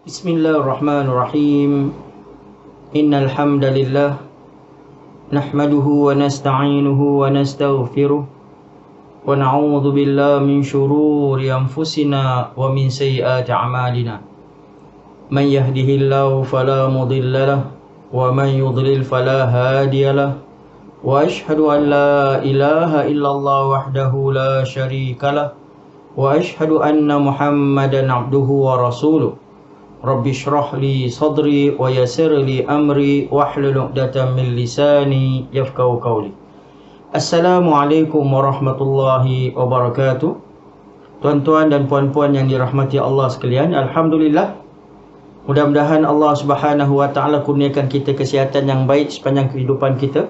Bismillahirrahmanirrahim. Innal hamdalillah nahmaduhu wa nasta'inuhu wa nastaghfiruh wa na'udzu billahi min shururi anfusina wa min sayyiati a'malina. Man yahdihillahu fala mudilla lahu wa man yudlil fala hadiya lahu. Wa ashhadu an la ilaha illallah wahdahu la syarika lahu wa ashhadu anna Muhammadan abduhu wa rasuluh. Rabbi shrah li sadri wa yassir li amri wahlul 'uqdatam min lisani yafqahu qawli. Assalamualaikum warahmatullahi wabarakatuh. Tuan-tuan dan puan-puan yang dirahmati Allah sekalian, alhamdulillah, mudah-mudahan Allah Subhanahu wa taala kurniakan kita kesihatan yang baik sepanjang kehidupan kita,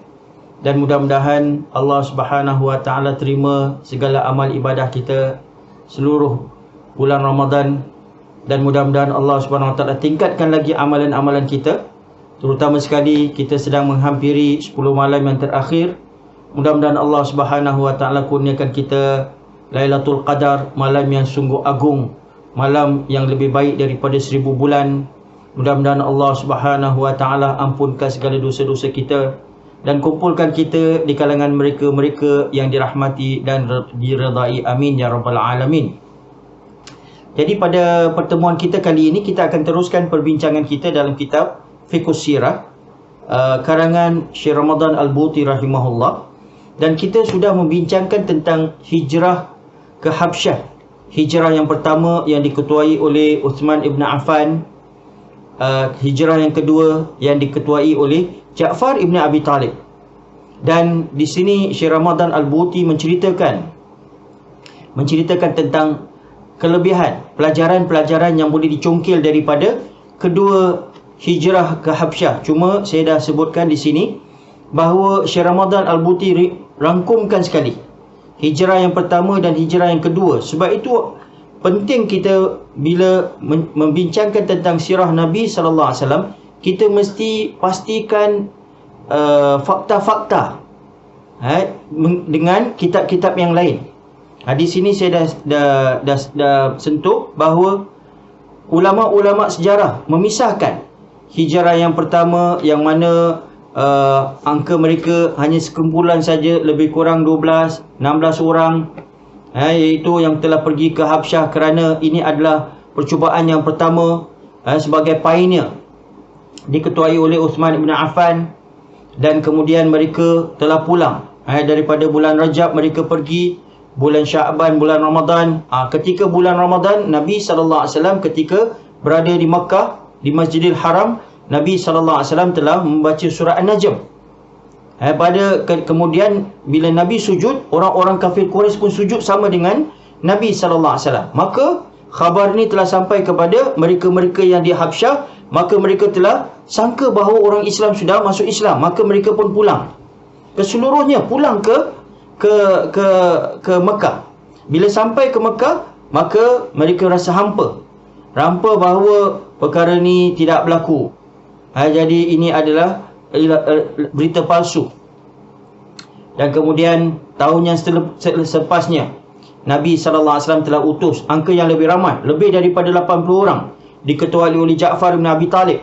dan mudah-mudahan Allah Subhanahu wa taala terima segala amal ibadah kita seluruh bulan Ramadan. Dan mudah-mudahan Allah Subhanahu Wa Taala tingkatkan lagi amalan-amalan kita, terutama sekali kita sedang menghampiri 10 malam yang terakhir. Mudah-mudahan Allah Subhanahu Wa Taala kurniakan kita Lailatul Qadar, malam yang sungguh agung, malam yang lebih baik daripada 1000 bulan. Mudah-mudahan Allah Subhanahu Wa Taala ampunkan segala dosa-dosa kita dan kumpulkan kita di kalangan mereka-mereka yang dirahmati dan diredai. Amin ya rabbal alamin. Jadi pada pertemuan kita kali ini, kita akan teruskan perbincangan kita dalam kitab Fiqhus Sirah karangan Syekh Ramadan Al-Buti rahimahullah. Dan kita sudah membincangkan tentang hijrah ke Habsyah. Hijrah yang pertama yang diketuai oleh Uthman ibn Affan. Hijrah yang kedua yang diketuai oleh Ja'far ibn Abi Talib. Dan di sini Syekh Ramadan Al-Buti menceritakan tentang kelebihan, pelajaran-pelajaran yang boleh dicongkil daripada kedua hijrah ke Habsyah. Cuma saya dah sebutkan di sini bahawa Syekh Ramadan Al-Buti rangkumkan sekali hijrah yang pertama dan hijrah yang kedua. Sebab itu penting kita bila membincangkan tentang sirah Nabi sallallahu alaihi wasallam, kita mesti pastikan fakta-fakta dengan kitab-kitab yang lain. Di sini saya dah sentuh bahawa ulama-ulama sejarah memisahkan hijrah yang pertama yang mana angka mereka hanya sekumpulan saja, lebih kurang 12-16 orang, iaitu yang telah pergi ke Habsyah kerana ini adalah percubaan yang pertama sebagai pioneer, diketuai oleh Uthman ibn Affan. Dan kemudian mereka telah pulang daripada bulan Rajab, mereka pergi bulan Sya'ban, bulan Ramadan. Ketika bulan Ramadan, Nabi SAW ketika berada di Makkah, di Masjidil Haram, Nabi SAW telah membaca surah An-Najm. Kemudian bila Nabi sujud, orang-orang kafir Quraisy pun sujud sama dengan Nabi SAW. Maka khabar ni telah sampai kepada mereka-mereka yang di Habsyah. Maka mereka telah sangka bahawa orang Islam sudah masuk Islam. Maka mereka pun pulang, keseluruhnya pulang ke Mekah. Bila sampai ke Mekah, maka mereka rasa hampa bahawa perkara ni tidak berlaku. Jadi ini adalah berita palsu. Dan kemudian tahun yang selepasnya, Nabi SAW telah utus angka yang lebih ramai, lebih daripada 80 orang, diketuai oleh Ja'far bin Abi Talib.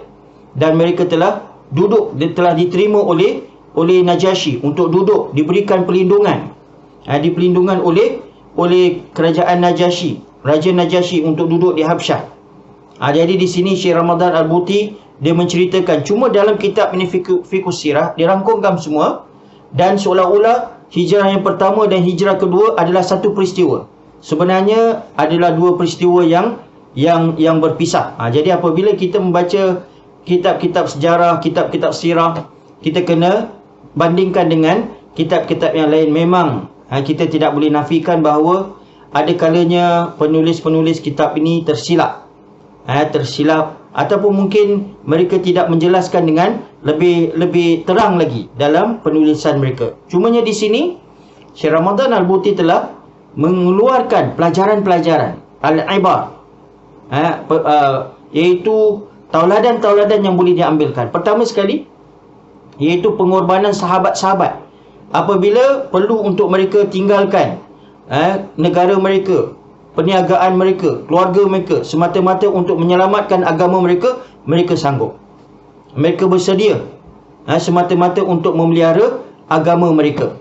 Dan mereka telah diterima oleh Najasyi untuk duduk, diberikan perlindungan, dipelindungan oleh kerajaan Najasyi, Raja Najasyi, untuk duduk di Habsyah. Jadi di sini Syekh Ramadan Al-Buti dia menceritakan, cuma dalam kitab ini Fiqhus Sirah dirangkumkan semua, dan seolah-olah hijrah yang pertama dan hijrah kedua adalah satu peristiwa. Sebenarnya adalah dua peristiwa yang berpisah. Jadi apabila kita membaca kitab-kitab sejarah, kitab-kitab sirah, kita kena bandingkan dengan kitab-kitab yang lain. Memang kita tidak boleh nafikan bahawa ada kalanya penulis-penulis kitab ini tersilap, ataupun mungkin mereka tidak menjelaskan dengan lebih terang lagi dalam penulisan mereka. Cumanya di sini Syekh Ramadan Al-Buti telah mengeluarkan pelajaran-pelajaran al-ibar, iaitu tauladan-tauladan yang boleh diambilkan. Pertama sekali, iaitu pengorbanan sahabat-sahabat apabila perlu untuk mereka tinggalkan negara mereka, perniagaan mereka, keluarga mereka, semata-mata untuk menyelamatkan agama mereka, mereka sanggup. Mereka bersedia semata-mata untuk memelihara agama mereka.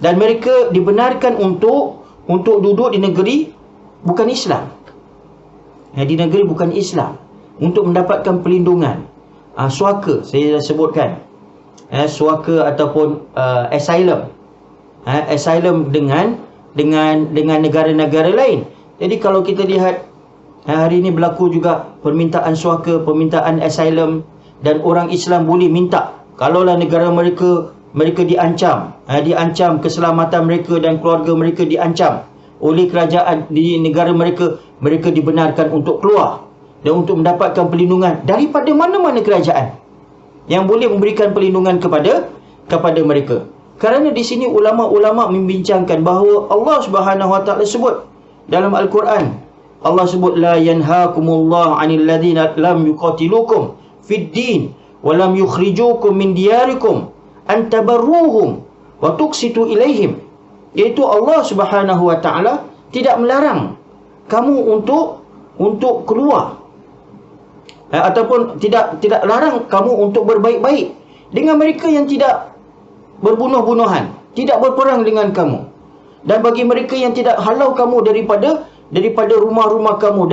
Dan mereka dibenarkan untuk duduk di negeri bukan Islam. Di negeri bukan Islam, untuk mendapatkan perlindungan. Suaka, saya dah sebutkan. Suaka ataupun asylum. Asylum dengan negara-negara lain. Jadi kalau kita lihat hari ini berlaku juga permintaan suaka, permintaan asylum, dan orang Islam boleh minta kalaulah negara mereka diancam, diancam keselamatan mereka dan keluarga mereka diancam oleh kerajaan di negara mereka, mereka dibenarkan untuk keluar dan untuk mendapatkan perlindungan daripada mana-mana kerajaan yang boleh memberikan perlindungan kepada mereka. Kerana di sini ulama-ulama membincangkan bahawa Allah Subhanahu Wa Taala sebut dalam Al-Quran, Allah sebut la yanhaakumullahu 'anil ladzina lam yuqatilukum fid din wa lam yukhrijukum min diyarikum an tabarruhum wa tuqsitu ilaihim. Iaitu Allah Subhanahu Wa Taala tidak melarang kamu untuk keluar, ataupun tidak larang kamu untuk berbaik-baik dengan mereka yang tidak berbunuh-bunuhan, tidak berperang dengan kamu. Dan bagi mereka yang tidak halau kamu daripada rumah-rumah kamu,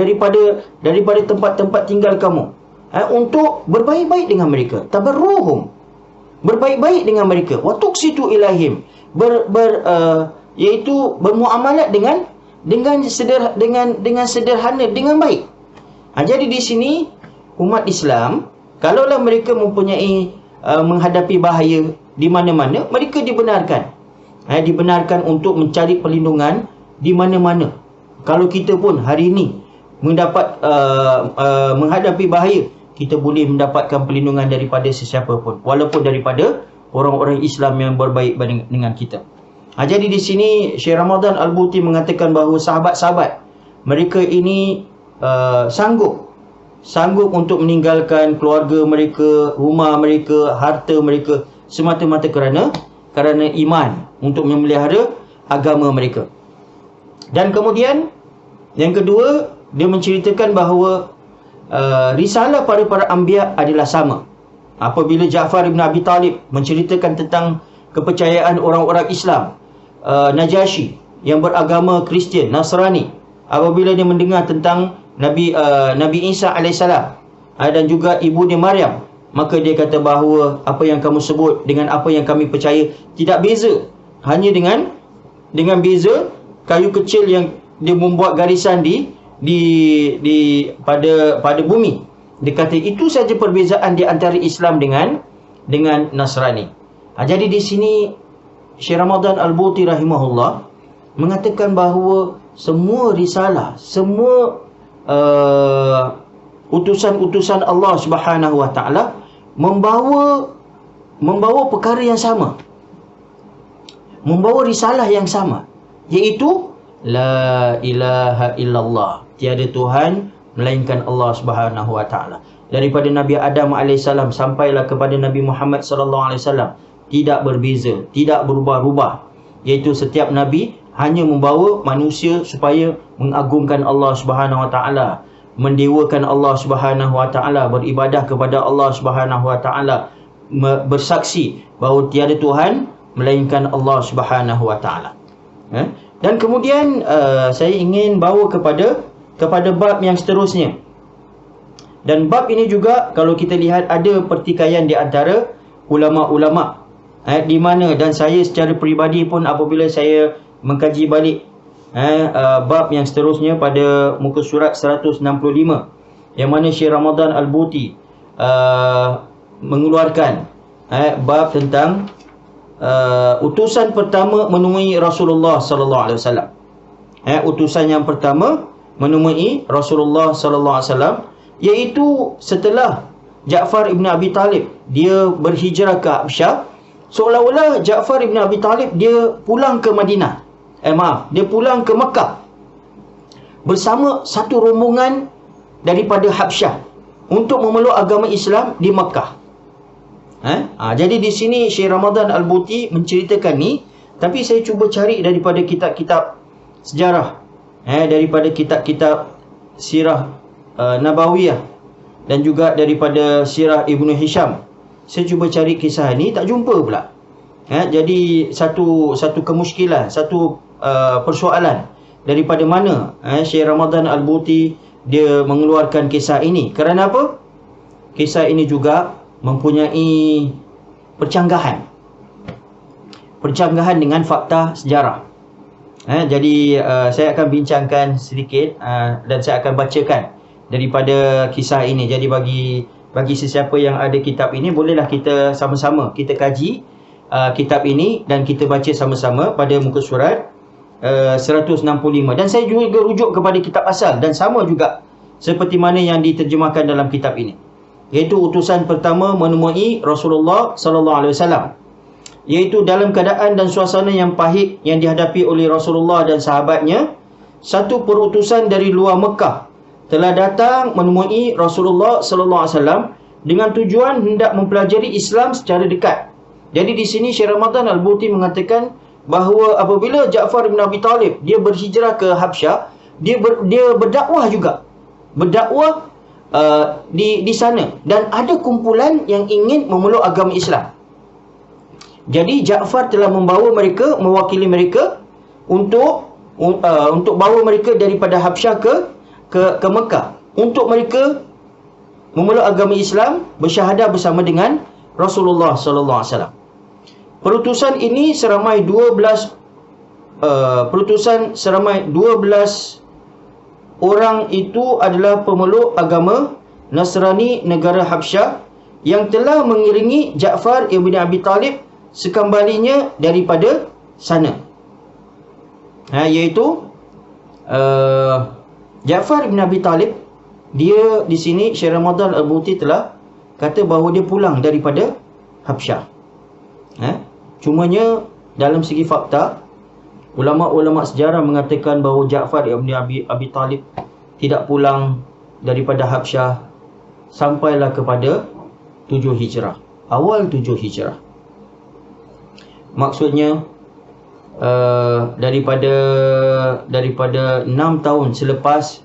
daripada tempat-tempat tinggal kamu, untuk berbaik-baik dengan mereka, tabarruhum, berbaik-baik dengan mereka, wa tuqsitu ilaihim, iaitu bermuamalat dengan sederhana, dengan baik. Jadi di sini umat Islam, kalaulah mereka mempunyai menghadapi bahaya di mana-mana, mereka dibenarkan untuk mencari perlindungan di mana-mana. Kalau kita pun hari ini menghadapi bahaya, kita boleh mendapatkan perlindungan daripada sesiapa pun, walaupun daripada orang-orang Islam yang berbaik dengan kita. Jadi di sini Syekh Ramadan Al-Buti mengatakan bahawa sahabat-sahabat mereka ini sanggup untuk meninggalkan keluarga mereka, rumah mereka, harta mereka, semata-mata kerana iman, untuk memelihara agama mereka. Dan kemudian yang kedua, dia menceritakan bahawa risalah para anbiya adalah sama. Apabila Ja'far ibn Abi Talib menceritakan tentang kepercayaan orang-orang Islam, Najasyi yang beragama Kristian, Nasrani, apabila dia mendengar tentang Nabi Isa AS dan juga ibunya Maryam, maka dia kata bahawa apa yang kamu sebut dengan apa yang kami percaya tidak beza, hanya dengan beza kayu kecil yang dia membuat garisan pada bumi. Dia kata itu saja perbezaan di antara Islam dengan Nasrani. Jadi di sini Syekh Ramadan Al-Buti rahimahullah mengatakan bahawa semua risalah, semua utusan-utusan Allah Subhanahu Wa Taala membawa perkara yang sama, membawa risalah yang sama, iaitu la ilaha illallah, tiada Tuhan melainkan Allah Subhanahu Wa Taala. Daripada Nabi Adam AS sampailah kepada Nabi Muhammad SAW, tidak berbeza, tidak berubah-ubah, iaitu setiap Nabi hanya membawa manusia supaya mengagungkan Allah Subhanahu Wa Taala, mendewakan Allah Subhanahu Wa Taala, beribadah kepada Allah Subhanahu Wa Taala, bersaksi bahawa tiada Tuhan melainkan Allah Subhanahu Wa Taala. Dan kemudian saya ingin bawa kepada bab yang seterusnya. Dan bab ini juga kalau kita lihat ada pertikaian di antara ulama-ulama, di mana, dan saya secara peribadi pun apabila saya mengkaji balik bab yang seterusnya pada muka surat 165, yang mana Syekh Ramadan Al-Buti mengeluarkan bab tentang utusan pertama menemui Rasulullah sallallahu alaihi wasallam. Utusan yang pertama menemui Rasulullah sallallahu alaihi wasallam, iaitu setelah Ja'far ibn Abi Talib dia berhijrah ke Habsyah. Seolah-olah Ja'far ibn Abi Talib dia pulang ke Madinah, dia pulang ke Mekah bersama satu rombongan daripada Habsyah untuk memeluk agama Islam di Mekah. Jadi di sini Syekh Ramadan Al-Buti menceritakan ni, tapi saya cuba cari daripada kitab-kitab sejarah daripada kitab-kitab sirah Nabawiyah dan juga daripada sirah Ibnu Hisham. Saya cuba cari kisah ni, tak jumpa pula. Jadi satu kemusykilan, satu persoalan, daripada mana Syekh Ramadan Al-Buti dia mengeluarkan kisah ini. Kerana apa? Kisah ini juga mempunyai percanggahan dengan fakta sejarah. Jadi saya akan bincangkan sedikit dan saya akan bacakan daripada kisah ini. Jadi bagi sesiapa yang ada kitab ini, bolehlah kita sama-sama kita kaji kitab ini dan kita baca sama-sama pada muka surat 165. Dan saya juga rujuk kepada kitab asal dan sama juga seperti mana yang diterjemahkan dalam kitab ini, iaitu utusan pertama menemui Rasulullah sallallahu alaihi wasallam, iaitu dalam keadaan dan suasana yang pahit yang dihadapi oleh Rasulullah dan sahabatnya. Satu perutusan dari luar Mekah telah datang menemui Rasulullah sallallahu alaihi wasallam dengan tujuan hendak mempelajari Islam secara dekat. Jadi di sini Syekh Ramadan Al-Buti mengatakan bahawa apabila Ja'far bin Abi Talib dia berhijrah ke Habsyah, dia berdakwah juga. Berdakwah di sana, dan ada kumpulan yang ingin memeluk agama Islam. Jadi Ja'far telah membawa mereka, mewakili mereka untuk bawa mereka daripada Habsyah ke Mekah, untuk mereka memeluk agama Islam, bersyahadah bersama dengan Rasulullah sallallahu alaihi wasallam. Perutusan ini seramai 12 orang itu adalah pemeluk agama Nasrani negara Habsyah yang telah mengiringi Ja'far ibn Abi Talib sekembalinya daripada sana. Iaitu Ja'far ibn Abi Talib, dia di sini Syekh Ramadan Al-Buti telah kata bahawa dia pulang daripada Habsyah. Cumanya dalam segi fakta, ulama-ulama sejarah mengatakan bahawa Ja'far ibn Abi Talib tidak pulang daripada Habsyah sampailah kepada 7 Hijrah, awal 7 Hijrah. Maksudnya daripada 6 tahun selepas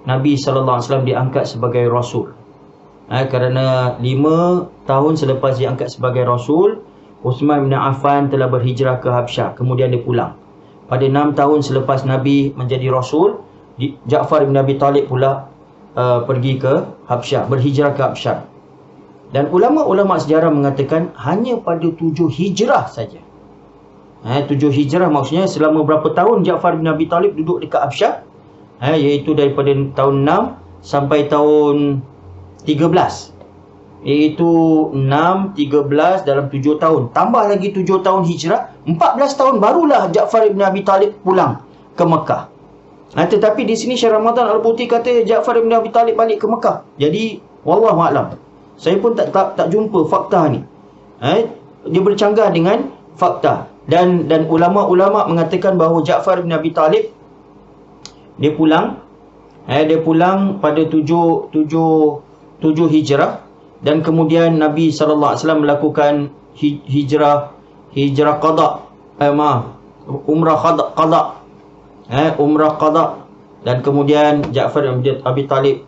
Nabi sallallahu alaihi wasallam diangkat sebagai rasul. Kerana 5 tahun selepas diangkat sebagai rasul, Uthman bin Affan telah berhijrah ke Habsyah, kemudian dia pulang. Pada 6 tahun selepas Nabi menjadi rasul, Ja'far bin Abi Talib pula pergi ke Habsyah, berhijrah ke Habsyah. Dan ulama-ulama sejarah mengatakan hanya pada 7 Hijrah saja. 7 Hijrah maksudnya selama berapa tahun Ja'far bin Abi Talib duduk dekat Habsyah, iaitu daripada tahun 6 sampai tahun 13. Iaitu 6, 13 dalam 7 tahun. Tambah lagi 7 tahun Hijrah, 14 tahun barulah Ja'far bin Abi Talib pulang ke Mekah. Tetapi di sini Syekh Ramadan Al-Buti kata Ja'far bin Abi Talib balik ke Mekah. Jadi wallahu a'lam, saya pun tak jumpa fakta ni. Dia bercanggah dengan fakta. Dan ulama-ulama mengatakan bahawa Ja'far bin Abi Talib dia pulang pada 7 Hijrah, dan kemudian Nabi sallallahu alaihi wasallam melakukan hijrah qada, umrah qada, umrah qada, dan kemudian Ja'far bin Abi Talib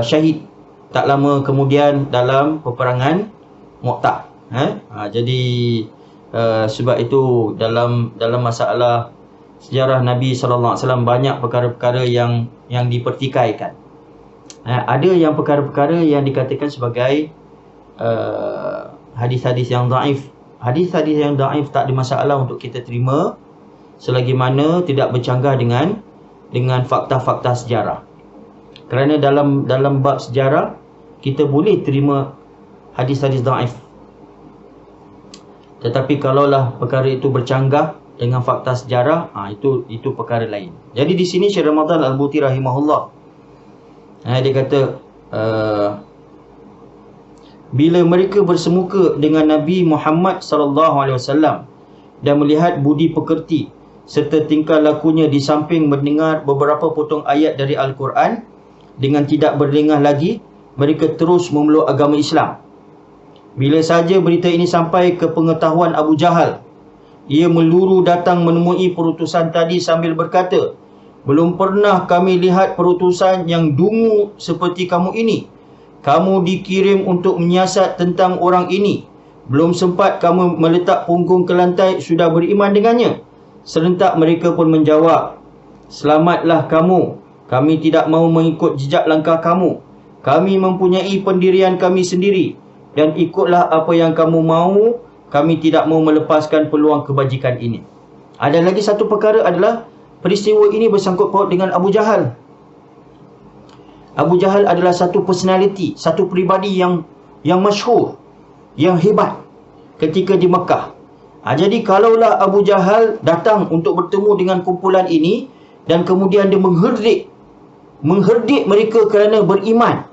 syahid tak lama kemudian dalam peperangan Mu'tah. Jadi sebab itu dalam masalah sejarah Nabi sallallahu alaihi wasallam banyak perkara-perkara yang dipertikaikan. Ada yang perkara-perkara yang dikatakan sebagai hadis-hadis yang dhaif. Hadis-hadis yang dhaif tak ada masalah untuk kita terima selagi mana tidak bercanggah dengan fakta-fakta sejarah. Kerana dalam bab sejarah kita boleh terima hadis-hadis dhaif. Tetapi kalaulah perkara itu bercanggah dengan fakta sejarah, itu perkara lain. Jadi di sini Syekh Ramadan Al-Buti rahimahullah, dia kata bila mereka bersemuka dengan Nabi Muhammad sallallahu alaihi wasallam dan melihat budi pekerti serta tingkah lakunya di samping mendengar beberapa potong ayat dari Al-Quran, dengan tidak berlengah lagi mereka terus memeluk agama Islam. Bila saja berita ini sampai ke pengetahuan Abu Jahal, ia meluru datang menemui perutusan tadi sambil berkata, belum pernah kami lihat perutusan yang dungu seperti kamu ini. Kamu dikirim untuk menyiasat tentang orang ini. Belum sempat kamu meletak punggung ke lantai, sudah beriman dengannya." Serentak mereka pun menjawab, "Selamatlah kamu. Kami tidak mahu mengikut jejak langkah kamu. Kami mempunyai pendirian kami sendiri. Dan ikutlah apa yang kamu mahu. Kami tidak mahu melepaskan peluang kebajikan ini." Ada lagi satu perkara adalah peristiwa ini bersangkut paut dengan Abu Jahal. Abu Jahal adalah satu personality, satu peribadi yang masyhur, yang hebat ketika di Mekah. Jadi kalaulah Abu Jahal datang untuk bertemu dengan kumpulan ini dan kemudian dia mengherdik mereka kerana beriman,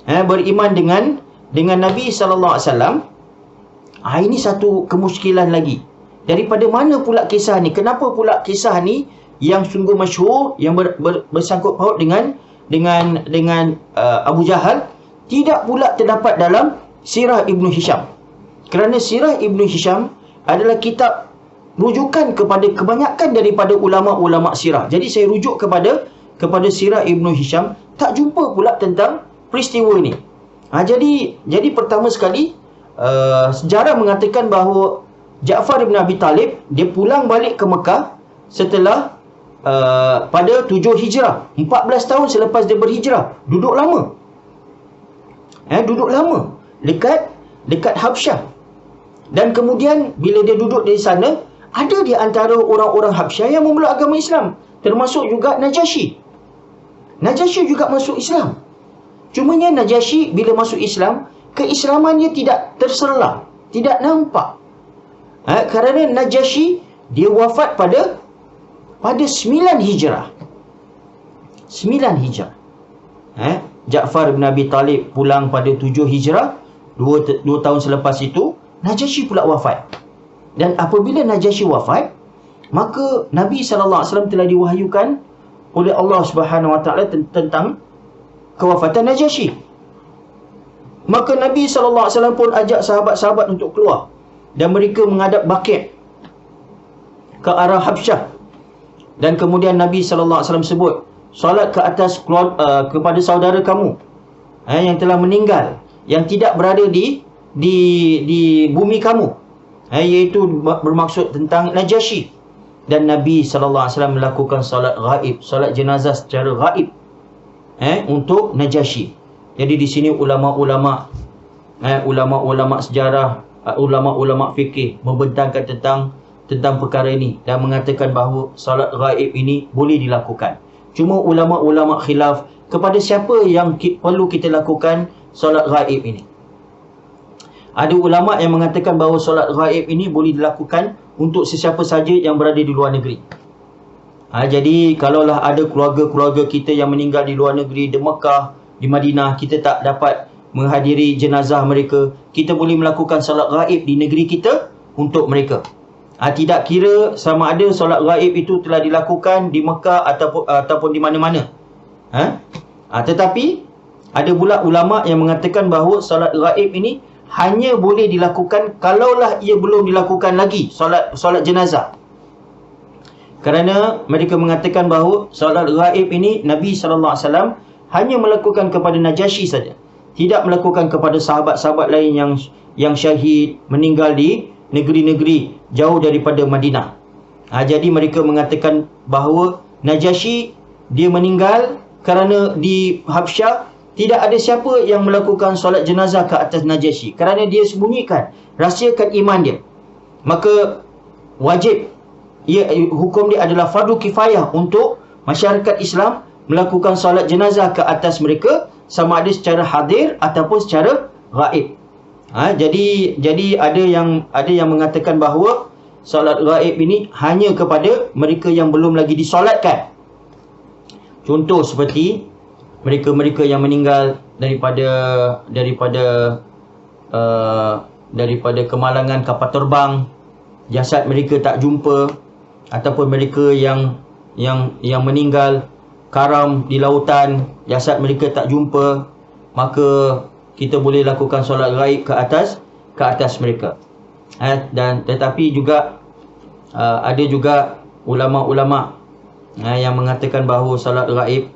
beriman dengan Nabi SAW. Ini satu kemuskilan lagi. Daripada mana pula kisah ni? Kenapa pula kisah ni yang sungguh masyhur, yang bersangkut paut dengan Abu Jahal, tidak pula terdapat dalam Sirah Ibn Hisham? Kerana Sirah Ibn Hisham adalah kitab rujukan kepada kebanyakan daripada ulama-ulama sirah. Jadi saya rujuk kepada Sirah Ibn Hisham, tak jumpa pula tentang peristiwa ini. Jadi pertama sekali, sejarah mengatakan bahawa Ja'far ibn Abi Talib, dia pulang balik ke Mekah setelah pada 7 Hijrah, 14 tahun selepas dia berhijrah. Duduk lama. Dekat Habsyah. Dan kemudian bila dia duduk di sana, ada di antara orang-orang Habsyah yang memeluk agama Islam, termasuk juga Najasyi. Najasyi juga masuk Islam. Cumanya Najasyi bila masuk Islam, keislamannya tidak terselah, tidak nampak. Kerana Najasyi dia wafat pada 9 Hijrah. 9 Hijrah. Ja'far bin Abi Talib pulang pada 7 Hijrah. 2 tahun selepas itu Najasyi pula wafat. Dan apabila Najasyi wafat, maka Nabi SAW telah diwahyukan oleh Allah Subhanahu Wa Taala tentang kewafatan Najasyi. Maka Nabi SAW pun ajak sahabat-sahabat untuk keluar, dan mereka menghadap Baqi' ke arah Habsyah. Dan kemudian Nabi SAW sebut, "Solat ke atas kepada saudara kamu yang telah meninggal, yang tidak berada di bumi kamu." Iaitu bermaksud tentang Najasyi. Dan Nabi SAW melakukan solat ghaib, solat jenazah secara ghaib untuk Najasyi. Jadi di sini ulama-ulama sejarah, ulama-ulama fikih membentangkan tentang perkara ini dan mengatakan bahawa solat ghaib ini boleh dilakukan. Cuma ulama-ulama khilaf kepada siapa yang perlu kita lakukan solat ghaib ini. Ada ulama yang mengatakan bahawa solat ghaib ini boleh dilakukan untuk sesiapa saja yang berada di luar negeri. Jadi kalaulah ada keluarga-keluarga kita yang meninggal di luar negeri, di Mekah, di Madinah, kita tak dapat menghadiri jenazah mereka, kita boleh melakukan solat ghaib di negeri kita untuk mereka. Tidak kira sama ada solat ghaib itu telah dilakukan di Mekah ataupun di mana-mana. Tetapi ada pula ulama yang mengatakan bahawa solat ghaib ini hanya boleh dilakukan kalaulah ia belum dilakukan lagi solat jenazah. Kerana mereka mengatakan bahawa solat ghaib ini Nabi SAW hanya melakukan kepada Najasyi saja, tidak melakukan kepada sahabat-sahabat lain yang syahid, meninggal di negeri-negeri jauh daripada Madinah. Jadi mereka mengatakan bahawa Najasyi dia meninggal kerana di Habsyah tidak ada siapa yang melakukan solat jenazah ke atas Najasyi, kerana dia sembunyikan, rahsiakan iman dia. Maka wajib, hukum dia adalah fardu kifayah untuk masyarakat Islam melakukan solat jenazah ke atas mereka, sama ada secara hadir ataupun secara ghaib. Jadi ada yang mengatakan bahawa solat ghaib ini hanya kepada mereka yang belum lagi disolatkan. Contoh seperti mereka-mereka yang meninggal daripada kemalangan kapal terbang, jasad mereka tak jumpa, ataupun mereka yang meninggal karam di lautan, jasad mereka tak jumpa, maka kita boleh lakukan solat ghaib ke atas mereka. Dan tetapi juga ada juga ulama-ulama yang mengatakan bahawa solat gaib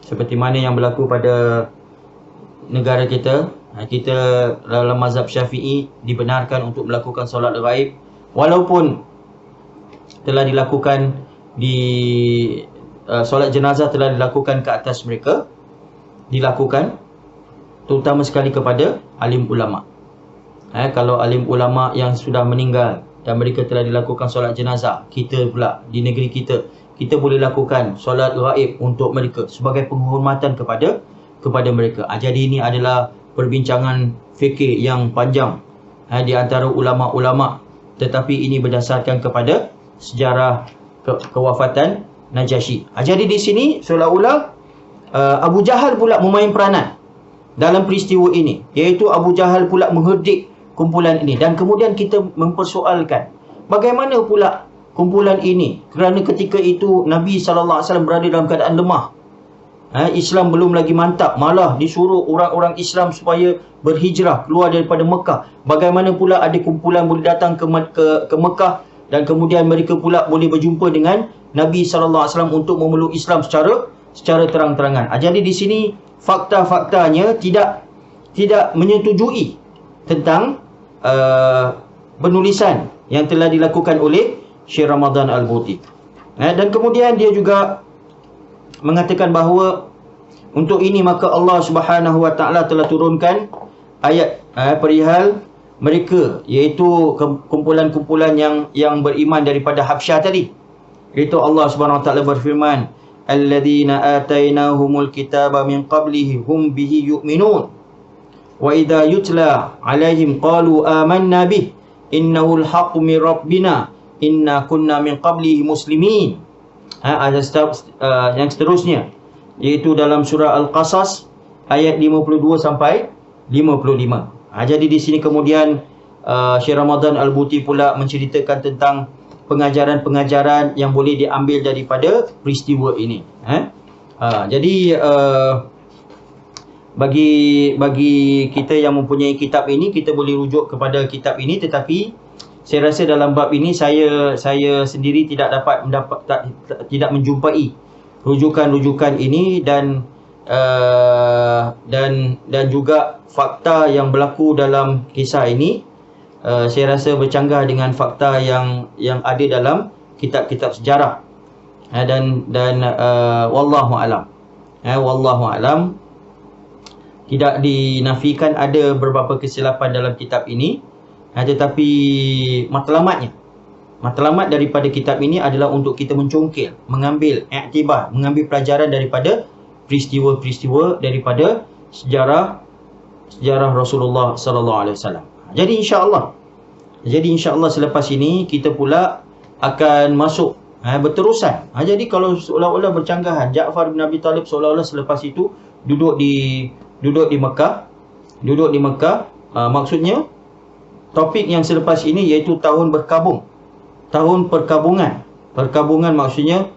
seperti mana yang berlaku pada negara kita. Kita dalam mazhab Syafi'i dibenarkan untuk melakukan solat gaib walaupun telah dilakukan solat jenazah telah dilakukan ke atas mereka, dilakukan terutama sekali kepada alim ulama. Kalau alim ulama yang sudah meninggal dan mereka telah dilakukan solat jenazah, kita pula di negeri kita boleh lakukan solat gaib untuk mereka sebagai penghormatan kepada mereka. Jadi ini adalah perbincangan fikir yang panjang di antara ulama-ulama, tetapi ini berdasarkan kepada sejarah kewafatan Najasyi. Jadi di sini seolah-olah Abu Jahal pula memain peranan dalam peristiwa ini, iaitu Abu Jahal pula mengherdik kumpulan ini. Dan kemudian kita mempersoalkan bagaimana pula kumpulan ini, kerana ketika itu Nabi SAW berada dalam keadaan lemah. Islam belum lagi mantap, malah disuruh orang-orang Islam supaya berhijrah keluar daripada Mekah. Bagaimana pula ada kumpulan boleh datang ke Mekah dan kemudian mereka pula boleh berjumpa dengan Nabi SAW untuk memeluk Islam secara terang-terangan. Jadi di sini fakta-faktanya tidak menyetujui tentang penulisan yang telah dilakukan oleh Syekh Ramadan Al-Buti. Dan kemudian dia juga mengatakan bahawa untuk ini maka Allah Subhanahu Wa Taala telah turunkan ayat perihal mereka, iaitu kumpulan-kumpulan yang beriman daripada Habsyah tadi. Itu Allah Subhanahu Wa Taala berfirman, alladzina atainahumul kitaba min qablihi hum bihi yu'minun wa idza yutla alaihim qalu amanna bih innahul haqqu min rabbina inna kunna min qablihi muslimin. Yang seterusnya, iaitu dalam surah Al-Qasas ayat 52 sampai 55. Jadi di sini kemudian Syekh Ramadan Al-Buti pula menceritakan tentang pengajaran-pengajaran yang boleh diambil daripada peristiwa ini. Jadi bagi kita yang mempunyai kitab ini, kita boleh rujuk kepada kitab ini, tetapi saya rasa dalam bab ini saya sendiri tidak menjumpai rujukan-rujukan ini dan juga fakta yang berlaku dalam kisah ini saya rasa bercanggah dengan fakta yang ada dalam kitab-kitab sejarah. Dan wallahu alam. Wallahu alam, tidak dinafikan ada beberapa kesilapan dalam kitab ini. Tetapi matlamat daripada kitab ini adalah untuk kita mencongkil, mengambil iktibar, mengambil pelajaran daripada peristiwa-peristiwa daripada sejarah Rasulullah sallallahu alaihi wasallam. Jadi insya-Allah selepas ini kita pula akan masuk berterusan. Jadi kalau seolah-olah bercanggahan, Ja'far bin Abi Talib seolah-olah selepas itu duduk di Mekah, maksudnya topik yang selepas ini iaitu tahun berkabung, tahun perkabungan. Perkabungan maksudnya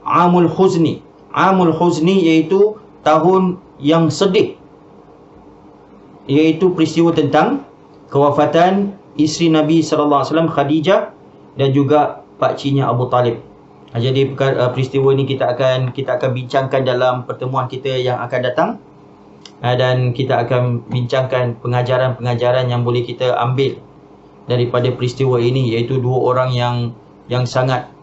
Amul Huzni. Amul Huzni iaitu tahun yang sedih, iaitu peristiwa tentang kewafatan isteri Nabi SAW Khadijah dan juga pakciknya Abu Talib. Jadi peristiwa ini kita akan bincangkan dalam pertemuan kita yang akan datang. Dan kita akan bincangkan pengajaran-pengajaran yang boleh kita ambil daripada peristiwa ini, iaitu dua orang yang sangat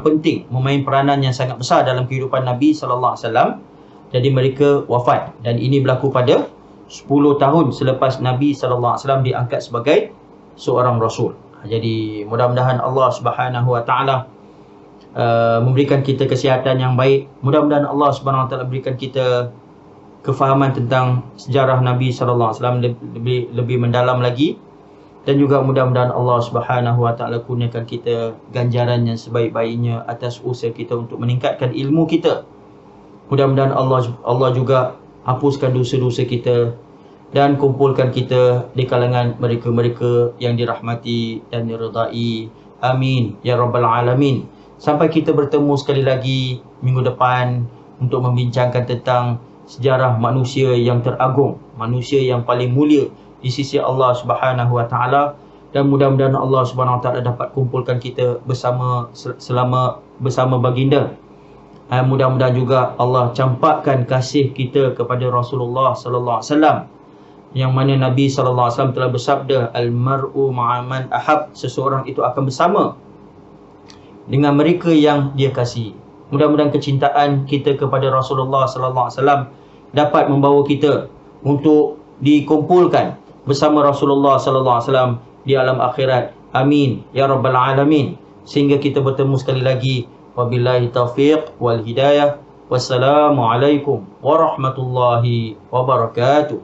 penting, memain peranan yang sangat besar dalam kehidupan Nabi sallallahu alaihi wasallam. Jadi mereka wafat dan ini berlaku pada 10 tahun selepas Nabi sallallahu alaihi wasallam diangkat sebagai seorang rasul. Jadi mudah-mudahan Allah Subhanahu Wa Taala memberikan kita kesihatan yang baik. Mudah-mudahan Allah Subhanahu Wa Taala berikan kita kefahaman tentang sejarah Nabi sallallahu alaihi wasallam lebih mendalam lagi, dan juga mudah-mudahan Allah Subhanahu Wa Taala kurniakan kita ganjaran yang sebaik-baiknya atas usaha kita untuk meningkatkan ilmu kita. Mudah-mudahan Allah juga hapuskan dosa-dosa kita dan kumpulkan kita di kalangan mereka-mereka yang dirahmati dan diridai. Amin ya rabbal alamin. Sampai kita bertemu sekali lagi minggu depan untuk membincangkan tentang sejarah manusia yang teragung, manusia yang paling mulia di sisi Allah Subhanahu Wa Taala, dan mudah-mudahan Allah Subhanahu Wa Taala dapat kumpulkan kita bersama baginda. Mudah-mudahan juga Allah campakkan kasih kita kepada Rasulullah sallallahu alaihi wasallam, yang mana Nabi sallallahu alaihi wasallam telah bersabda, al-mar'u ma'a man ahab, seseorang itu akan bersama dengan mereka yang dia kasihi. Mudah-mudahan kecintaan kita kepada Rasulullah sallallahu alaihi wasallam dapat membawa kita untuk dikumpulkan bersama Rasulullah sallallahu alaihi wasallam di alam akhirat. Amin ya rabbal alamin. Sehingga kita bertemu sekali lagi. Wabillahi taufiq wal hidayah. Wassalamualaikum warahmatullahi wabarakatuh.